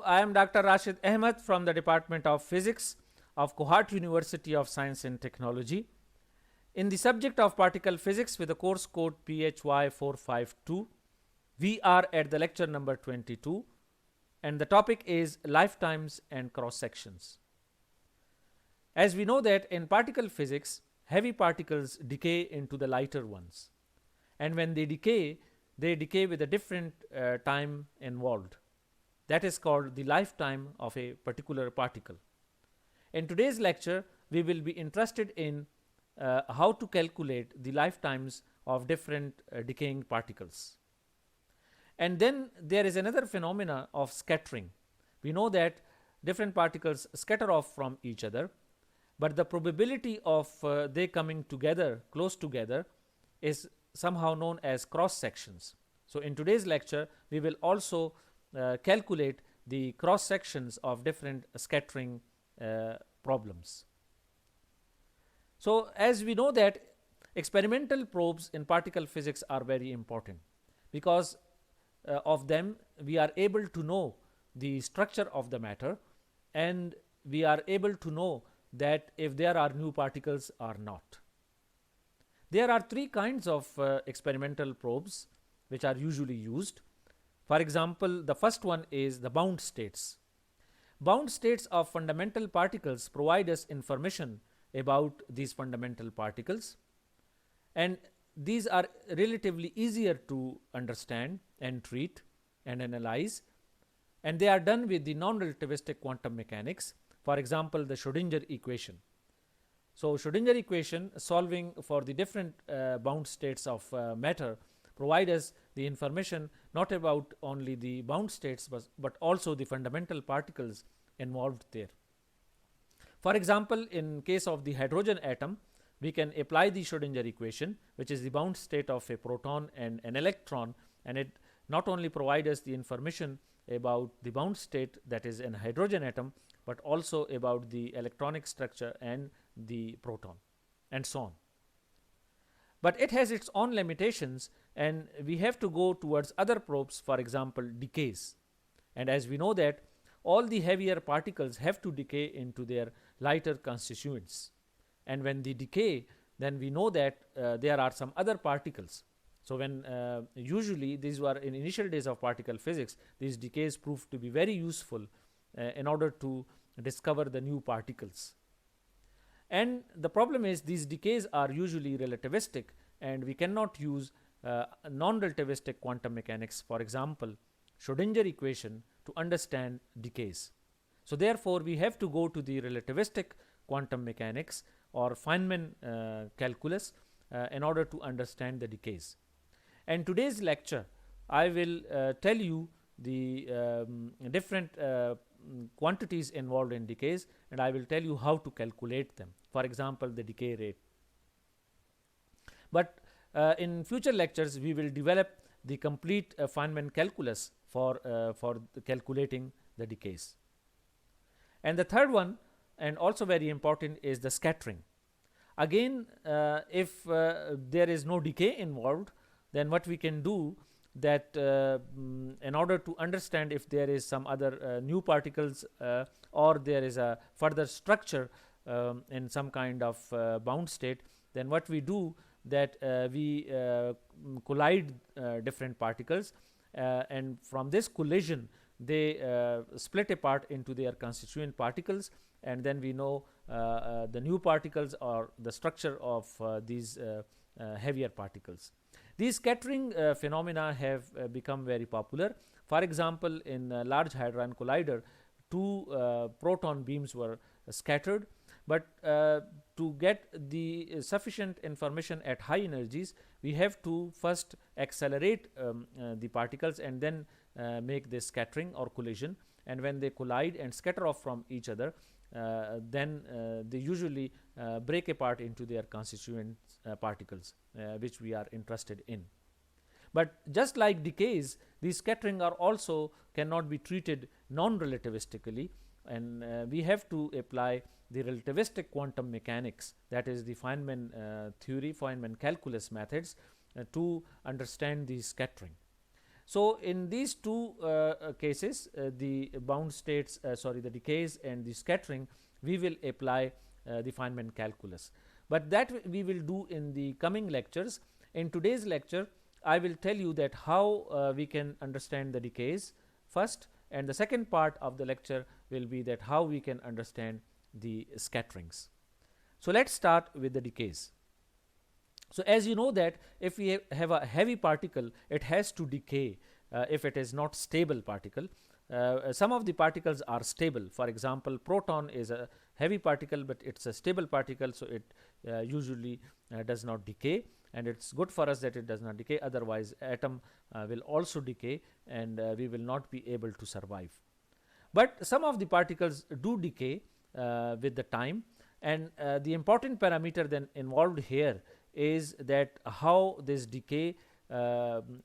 I am Dr. Rashid Ahmed from the Department of Physics of Kohat University of Science and Technology. In the subject of particle physics with the course code PHY 452, we are at the lecture number 22 and the topic is lifetimes and cross sections. As we know that in particle physics, heavy particles decay into the lighter ones, and when they decay with a different time involved. That is called the lifetime of a particular particle. In today's lecture, we will be interested in how to calculate the lifetimes of different decaying particles. And then there is another phenomena of scattering. We know that different particles scatter off from each other, but the probability of they coming together, close together, is somehow known as cross sections. So in today's lecture, we will also calculate the cross sections of different scattering problems. So as we know that experimental probes in particle physics are very important, because of them we are able to know the structure of the matter, and we are able to know that if there are new particles or not. There are three kinds of experimental probes which are usually used. For example, the first one is the bound states. Bound states of fundamental particles provide us information about these fundamental particles, and these are relatively easier to understand and treat and analyze, and they are done with the non-relativistic quantum mechanics. For example, the Schrodinger equation. So Schrodinger equation solving for the different bound states of matter provide us the information not about only the bound states but also the fundamental particles involved there. For example, in case of the hydrogen atom, we can apply the Schrodinger equation, which is the bound state of a proton and an electron, and it not only provides us the information about the bound state, that is in hydrogen atom, but also about the electronic structure and the proton and so on. But it has its own limitations, and we have to go towards other probes, for example decays. And as we know that all the heavier particles have to decay into their lighter constituents, and when they decay, then we know that there are some other particles. So when usually these were in initial days of particle physics, these decays proved to be very useful in order to discover the new particles. And the problem is these decays are usually relativistic, and we cannot use non-relativistic quantum mechanics, for example Schrodinger equation, to understand decays. So therefore we have to go to the relativistic quantum mechanics or Feynman calculus in order to understand the decays. And today's lecture I will tell you the different quantities involved in decays, and I will tell you how to calculate them, for example the decay rate. But in future lectures we will develop the complete Feynman calculus for calculating the decays. And the third one, and also very important, is the scattering. Again, if there is no decay involved, then what we can do that in order to understand if there is some other new particles or there is a further structure in some kind of bound state, then what we do that we collide different particles, and from this collision they split apart into their constituent particles, and then we know the new particles or the structure of these heavier particles. These scattering phenomena have become very popular. For example, in Large Hadron Collider, two proton beams were scattered, but to get the sufficient information at high energies, we have to first accelerate the particles and then make this scattering or collision, and when they collide and scatter off from each other, then they usually break apart into their constituent particles, which we are interested in. But just like decays, these scattering are also cannot be treated non-relativistically, and we have to apply the relativistic quantum mechanics, that is the Feynman theory, Feynman calculus methods, to understand the scattering. So in these two cases, the bound states, the decays and the scattering, we will apply the Feynman calculus. But that we will do in the coming lectures. In today's lecture, I will tell you that how we can understand the decays first, and the second part of the lecture will be that how we can understand the scatterings. So let's start with the decays. So as you know that if we have a heavy particle, it has to decay if it is not stable particle. Some of the particles are stable. For example, proton is a heavy particle, but it's a stable particle, so it usually does not decay, and it's good for us that it does not decay. Otherwise, atom will also decay, and we will not be able to survive. But some of the particles do decay with the time, and the important parameter then involved here is that how this decay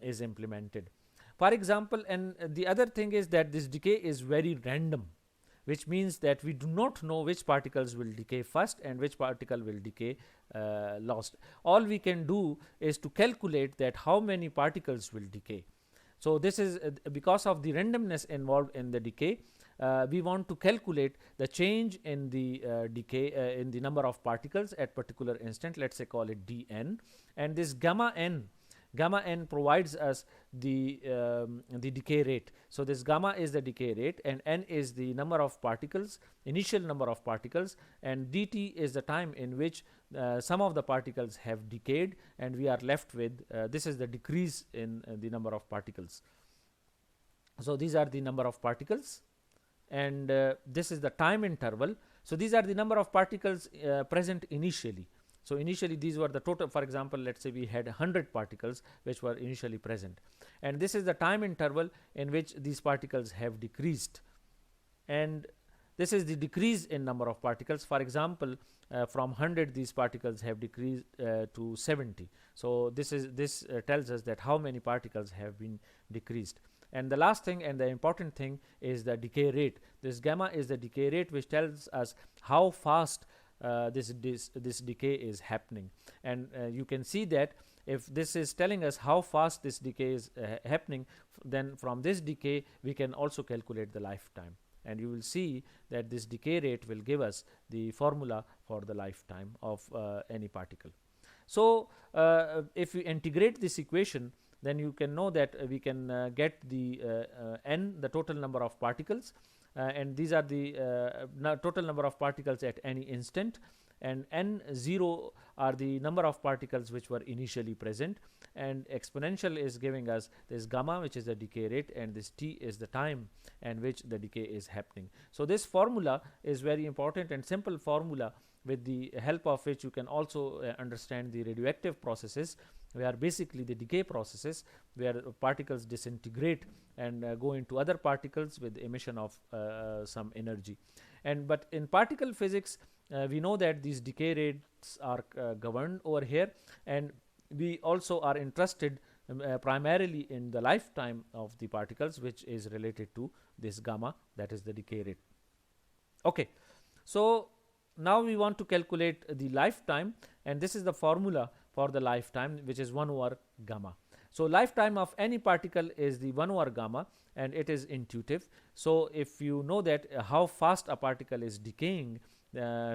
is implemented. For example, and the other thing is that this decay is very random, which means that we do not know which particles will decay first and which particle will decay last. All we can do is to calculate that how many particles will decay. So this is because of the randomness involved in the decay. We want to calculate the change in the decay in the number of particles at particular instant. Let's say call it dn, and this gamma n provides us the decay rate. So this gamma is the decay rate, and n is the number of particles, initial number of particles, and dt is the time in which some of the particles have decayed, and we are left with this is the decrease in the number of particles. So these are the number of particles, and this is the time interval. So these are the number of particles present initially. So initially these were the total. For example, let's say we had 100 particles which were initially present, and this is the time interval in which these particles have decreased, and this is the decrease in number of particles. For example, from 100 these particles have decreased to 70. So this tells us that how many particles have been decreased. And the last thing and the important thing is the decay rate. This gamma is the decay rate, which tells us how fast this decay is happening. And you can see that if this is telling us how fast this decay is happening, then from this decay we can also calculate the lifetime, and you will see that this decay rate will give us the formula for the lifetime of any particle. So if we integrate this equation, then you can know that we can get the n, the total number of particles, and these are the total number of particles at any instant, and n0 are the number of particles which were initially present, and exponential is giving us this gamma, which is the decay rate, and this t is the time and which the decay is happening. So this formula is very important and simple formula, with the help of which you can also understand the radioactive processes, where basically the decay processes where particles disintegrate and go into other particles with emission of some energy. And but in particle physics, we know that these decay rates are governed over here, and we also are interested primarily in the lifetime of the particles, which is related to this gamma, that is the decay rate. Okay, so now we want to calculate the lifetime, and this is the formula for the lifetime, which is 1 over gamma. So lifetime of any particle is the 1 over gamma, and it is intuitive. So if you know that how fast a particle is decaying,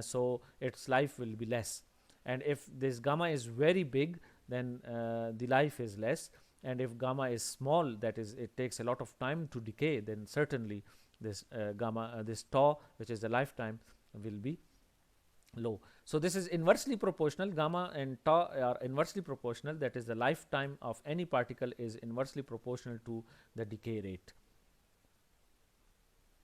so its life will be less, and if this gamma is very big, then the life is less, and if gamma is small, that is it takes a lot of time to decay, then certainly this gamma this tau, which is the lifetime, will be low. So this is inversely proportional. Gamma and tau are inversely proportional, that is the lifetime of any particle is inversely proportional to the decay rate.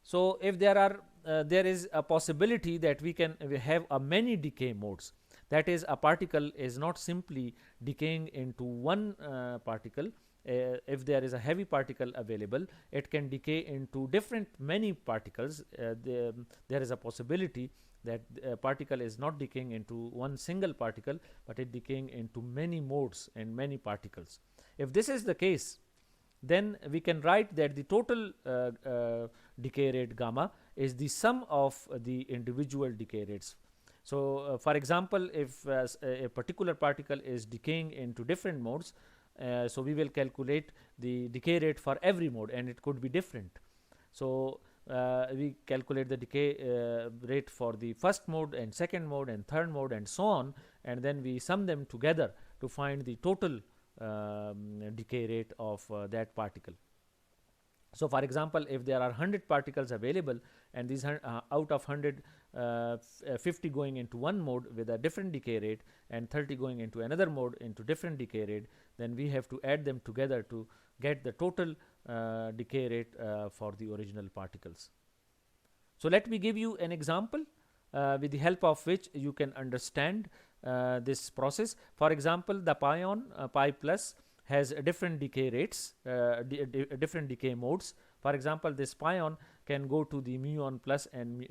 So if there is a possibility that we have a many decay modes, that is a particle is not simply decaying into one particle. If there is a heavy particle available, it can decay into many particles. There is a possibility that a particle is not decaying into one single particle, but it decaying into many modes and many particles. If this is the case, then we can write that the total decay rate gamma is the sum of the individual decay rates. So for example, if a particular particle is decaying into different modes, so we will calculate the decay rate for every mode, and it could be different. So we calculate the decay rate for the first mode and second mode and third mode and so on, and then we sum them together to find the total decay rate of that particle. So for example, if there are 100 particles available, and these out of 100, 50 going into one mode with a different decay rate and 30 going into another mode into different decay rate, then we have to add them together to get the total decay rate for the original particles. So let me give you an example with the help of which you can understand this process. For example, the pion pi plus has different decay rates, different decay modes. For example, this pion can go to the muon plus and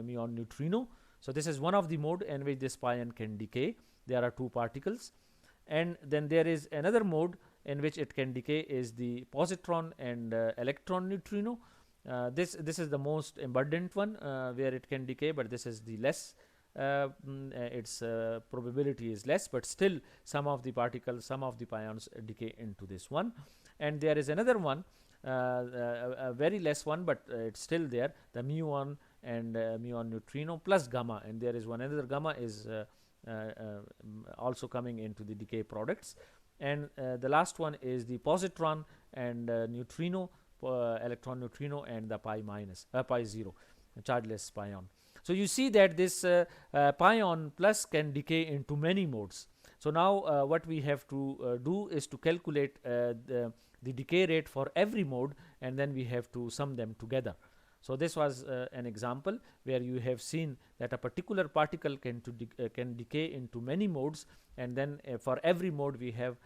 muon neutrino. So this is one of the mode in which this pion can decay. There are two particles, and then there is another mode in which it can decay is the positron and electron neutrino. This is the most abundant one where it can decay, but this is the less its probability is less, but still some of the particles, some of the pions decay into this one. And there is another one, a very less one, but it's still there, the muon and muon neutrino plus gamma, and there is one another gamma is also coming into the decay products. And the last one is the positron and neutrino, electron neutrino, and the pi minus, pi zero, chargeless pion. So you see that this pion plus can decay into many modes. So now what we have to do is to calculate the decay rate for every mode, and then we have to sum them together. So this was an example where you have seen that a particular particle can decay into many modes, and then for every mode we have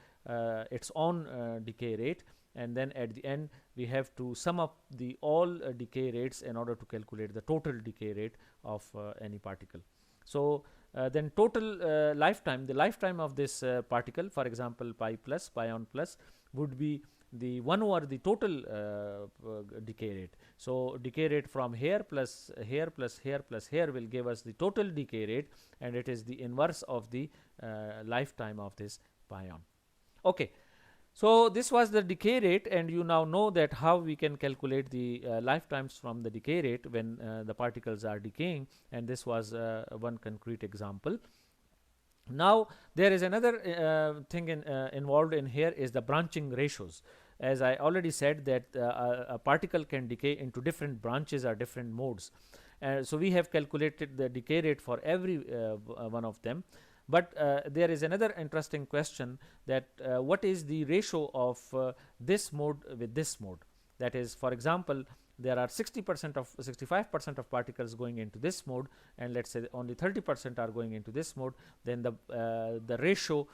its own decay rate, and then at the end we have to sum up the all decay rates in order to calculate the total decay rate of any particle. So then total lifetime, the lifetime of this particle, for example pi plus, pion plus, would be the 1 over the total decay rate. So decay rate from here plus here plus here plus here will give us the total decay rate, and it is the inverse of the lifetime of this pion. Okay. So this was the decay rate, and you now know that how we can calculate the lifetimes from the decay rate when the particles are decaying, and this was one concrete example. Now there is another thing involved in here is the branching ratios. As I already said that a particle can decay into different branches or different modes. So we have calculated the decay rate for every one of them. But there is another interesting question that what is the ratio of this mode with this mode? That is, for example, there are 60% of 65% of particles going into this mode, and let's say only 30% are going into this mode. Then the ratio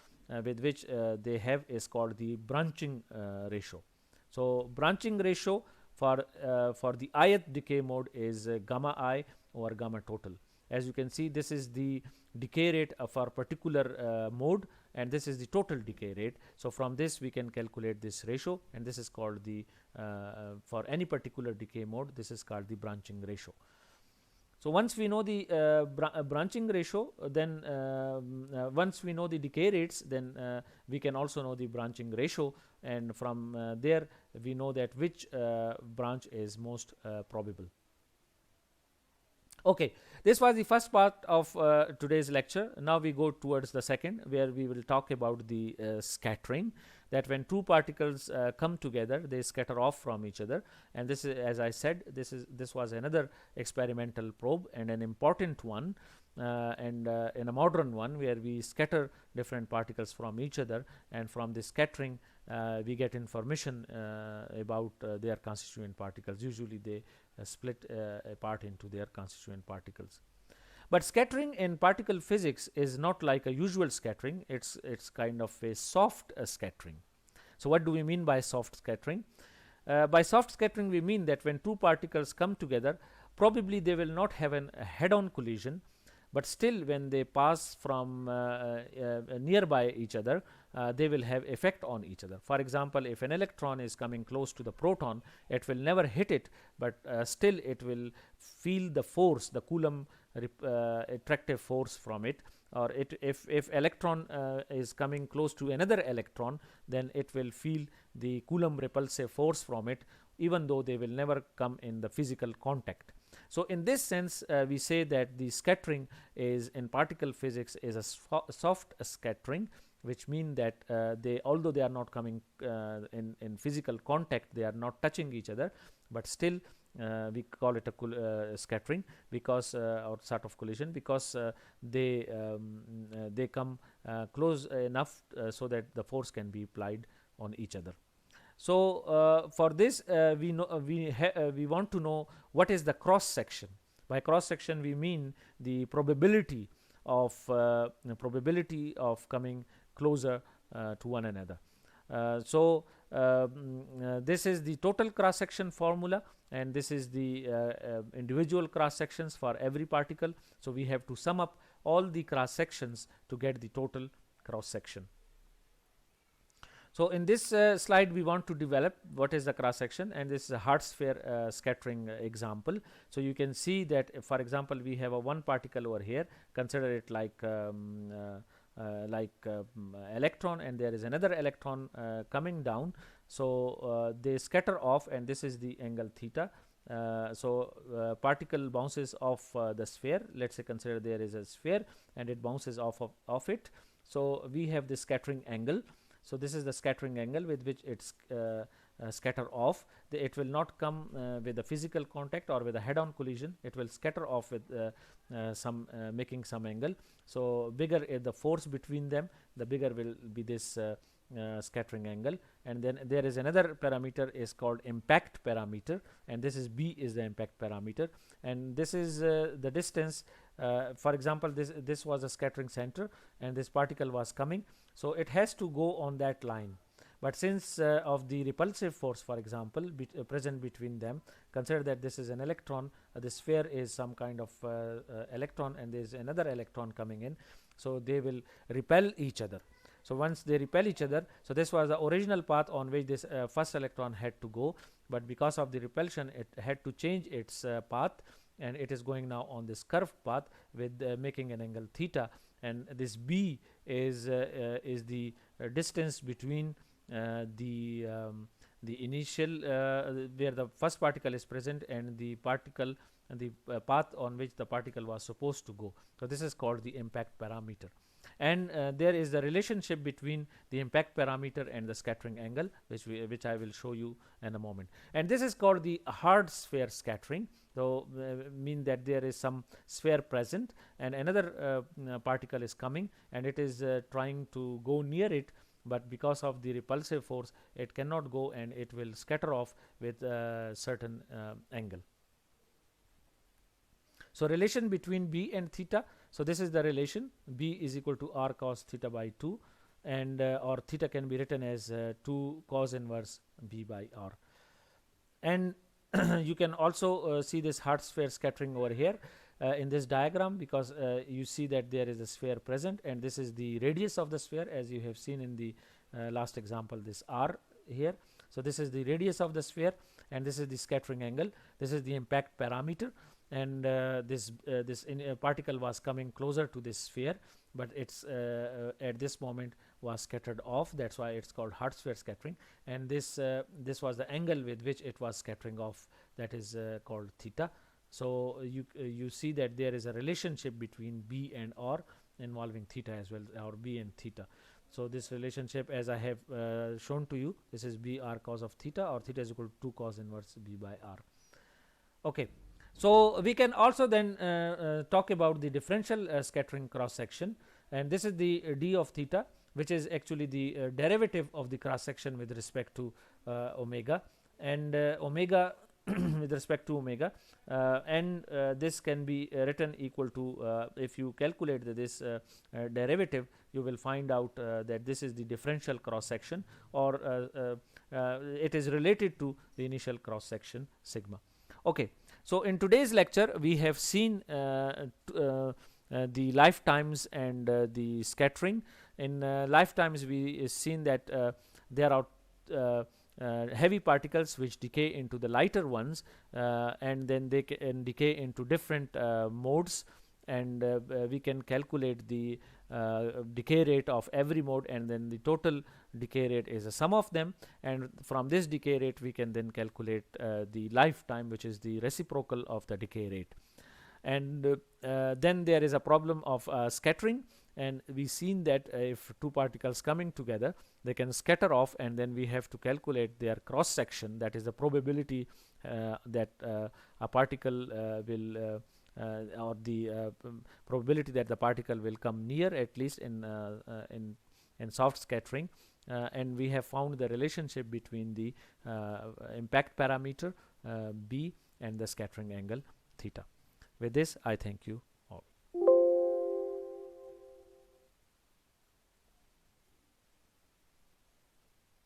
with which they have is called the branching ratio. So branching ratio for the ith decay mode is gamma I over gamma total. As you can see, this is the decay rate of our particular mode, and this is the total decay rate. So from this we can calculate this ratio, and this is called the for any particular decay mode, this is called the branching ratio. So once we know the branching ratio, then once we know the decay rates, then we can also know the branching ratio, and from there we know that which branch is most probable. Okay, this was the first part of today's lecture. Now we go towards the second, where we will talk about the scattering, that when two particles come together, they scatter off from each other. And this is, as I said, this was another experimental probe, and an important one, and in a modern one, where we scatter different particles from each other, and from this scattering we get information about their constituent particles. Usually they split apart into their constituent particles. But scattering in particle physics is not like a usual scattering. It's kind of a soft scattering. So what do we mean by soft scattering? By soft scattering we mean that when two particles come together, probably they will not have a head-on collision, but still when they pass from nearby each other, they will have effect on each other. For example, if an electron is coming close to the proton, it will never hit it, but still it will feel the force, the Coulomb attractive force from it, or if electron is coming close to another electron, then it will feel the Coulomb repulsive force from it, even though they will never come in the physical contact. So in this sense, we say that the scattering is in particle physics is a soft scattering, which mean that although they are not coming in physical contact, they are not touching each other, but still we call it a scattering, because or sort of collision, because they come close enough so that the force can be applied on each other. So for this we want to know what is the cross section. By cross section we mean the probability of coming closer to one another. This is the total cross section formula, and this is the individual cross sections for every particle. So we have to sum up all the cross sections to get the total cross section. So in this slide we want to develop what is the cross section, and this is a hard sphere scattering example. So you can see that for example we have a one particle over here, consider it like electron, and there is another electron coming down. So they scatter off, and this is the angle theta. Particle bounces off the sphere. Let's say consider there is a sphere and it bounces off it. So we have this scattering angle. So this is the scattering angle with which it's scatter off. It will not come with a physical contact or with a head-on collision. It will scatter off with making some angle. So bigger is the force between them, the bigger will be this scattering angle. And then there is another parameter is called impact parameter, and this is B is the impact parameter, and this is the distance. For example, this was a scattering center and this particle was coming, so it has to go on that line. But since of the repulsive force, for example, present between them, consider that this is an electron, the sphere is some kind of electron, and there is another electron coming in, so they will repel each other. So once they repel each other, so this was the original path on which this first electron had to go, but because of the repulsion it had to change its path, and it is going now on this curved path with making an angle theta. And this B is the distance between the initial where the first particle is present and the particle and the path on which the particle was supposed to go. So this is called the impact parameter. And there is the relationship between the impact parameter and the scattering angle, which I will show you in a moment. And this is called the hard sphere scattering. So mean that there is some sphere present and another particle is coming, and it is trying to go near it, but because of the repulsive force it cannot go, and it will scatter off with a certain angle. So relation between B and theta. So this is the relation. B is equal to r cos theta by 2, and or theta can be written as 2 cos inverse B by r. And you can also see this hard sphere scattering over here in this diagram, because you see that there is a sphere present, and this is the radius of the sphere, as you have seen in the last example, this r here. So this is the radius of the sphere, and this is the scattering angle. This is the impact parameter, and this particle was coming closer to this sphere, but it's at this moment was scattered off. That's why it's called hard sphere scattering. And this was the angle with which it was scattering off, that is called theta. So you see that there is a relationship between B and R involving theta as well, or B and theta. So this relationship, as I have shown to you, this is B r cos of theta, or theta is equal to 2 cos inverse B by r. Okay. So we can also then talk about the differential scattering cross section, and this is the d of theta, which is actually the derivative of the cross section with respect to omega, and omega with respect to omega, and this can be written equal to, if you calculate this derivative, you will find out that this is the differential cross section, or it is related to the initial cross section sigma. Okay. So in today's lecture we have seen the lifetimes and the scattering. In lifetimes we seen that there are heavy particles which decay into the lighter ones, and then they can decay into different modes, and we can calculate the decay rate of every mode, and then the total decay rate is a sum of them, and from this decay rate we can then calculate the lifetime, which is the reciprocal of the decay rate. And then there is a problem of scattering, and we seen that if two particles coming together, they can scatter off, and then we have to calculate their cross section, that is the probability that a particle will or the probability that the particle will come near, at least in soft scattering. And we have found the relationship between the impact parameter B and the scattering angle theta. With this, I thank you.